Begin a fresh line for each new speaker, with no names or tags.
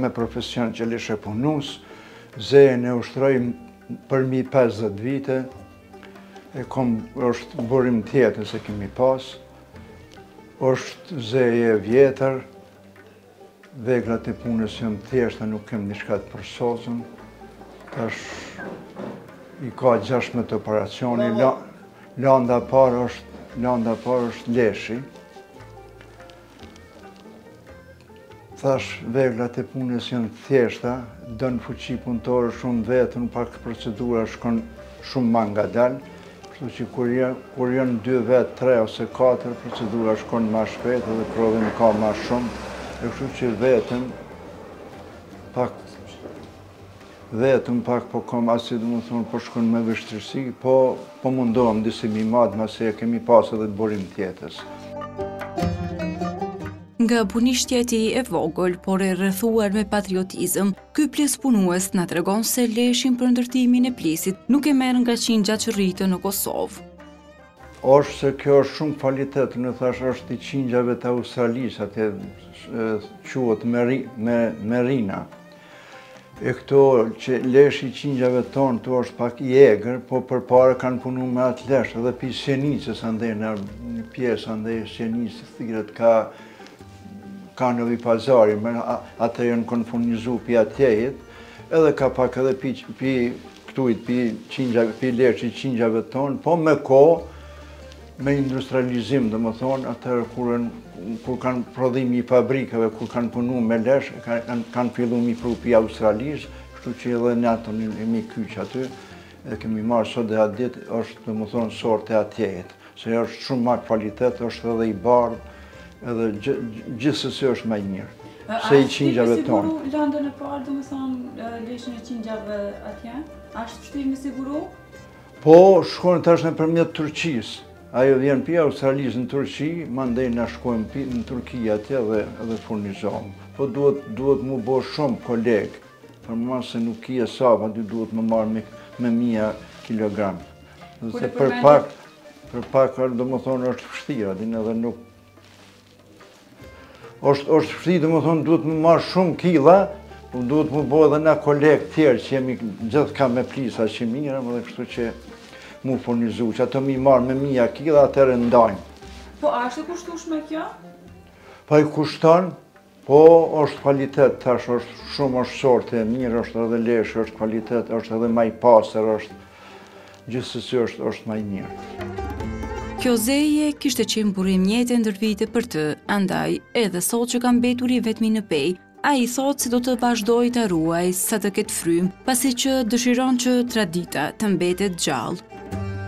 me profesion që lishe punus, zejën e ushtroj për mi 50 vite, është burim tjetër se kemi pas, është zeje vjetër, veglat e punës jënë thjeshta, nuk kem një shkat për sozën, tash i ka 16 operacioni, landa parë është leshi. Thash, veglat e punës janë thjeshta, dënë fuqi punëtore shumë vetën, pak procedura shkon shumë ma ngadalë, kështu që kur janë 2 vetë, 3 ose 4, procedura shkon ma shpejt edhe provim ka ma shumë, e kështu që vetëm pak po kam asi dhe më thonë po shkon me vështirësi, po mundohem disi mi madhë mase e kemi pas edhe të burim tjetës.
Nga punishtja e tij e vogël, por e rrethuar me patriotizëm, ky plespunues na tregon se leshin për ndërtimin e plesit nuk e merr nga qingja që rritën në Kosovë.
Është se kjo është shumë kvalitet, në thash është i qingjave të Australisë, atje quhet merina. E këto që leshi i qingjave tonë, to është pak i egër, po përpara kanë punu me atë lesh, edhe pi Sjenicës andej në një pjesë, andej Sjenicës thirët ka Novi Pazari, atë janë konfunizu pi atjejit, edhe ka pak edhe pi leshi i qingjave tonë, po me me industrializim, dhe më thonë, atër kur kanë prodhimi i fabrikave, kur kanë punu me lesh, kanë fillu mi pru pi Australisë, kështu që edhe ne atën e mi kyqë aty, edhe kemi marrë sot dhe atë ditë, është, dhe më thonë, sorte atjejet, se është shumë ma kvalitet, është edhe i bardhë, edhe gjithsesi është ma i mirë, se i qingjave tonë.
A është siguru landën e parë, dhe më thonë, leshin e qingjave atje? A është vështirë me siguru?
Po, shkojnë tash në përmjet Turqisë. Ajo vjen pi Australisë në Turqi, mandej na shkojmë në Turqi atje edhe furnizohem. Po duhet mu bo shumë kolegë, për më se nuk kje saba, duhet më marrë me 1000 kilogram. Dhe për pak, do më thonë, është fështira, din edhe nuk... është fështira, do më thonë, duhet më marrë shumë kila, po duhet më bo edhe na kolegë tjerë që jemi gjithë ka me plisa që mirë, dhe kështu që mu furnizu, që ato mi marrë me 1000 kila, atërë ndajnë.
Po, a është e kushtueshme kjo?
Po i kushton, po është kvalitet, tash është shumë është sorte e mirë, është edhe leshë, është kvalitet, është edhe ma i pasër, është gjithsesi është ma i mirë.
Kjo zeje kishte qenë burim njete ndër vite për të, andaj edhe sot që kam mbetur i vetmi në pej, a i thot se do të vazhdoj të ruaj sa të ketë frymë, pasi që dëshiron që tradita të mbetet gjallë.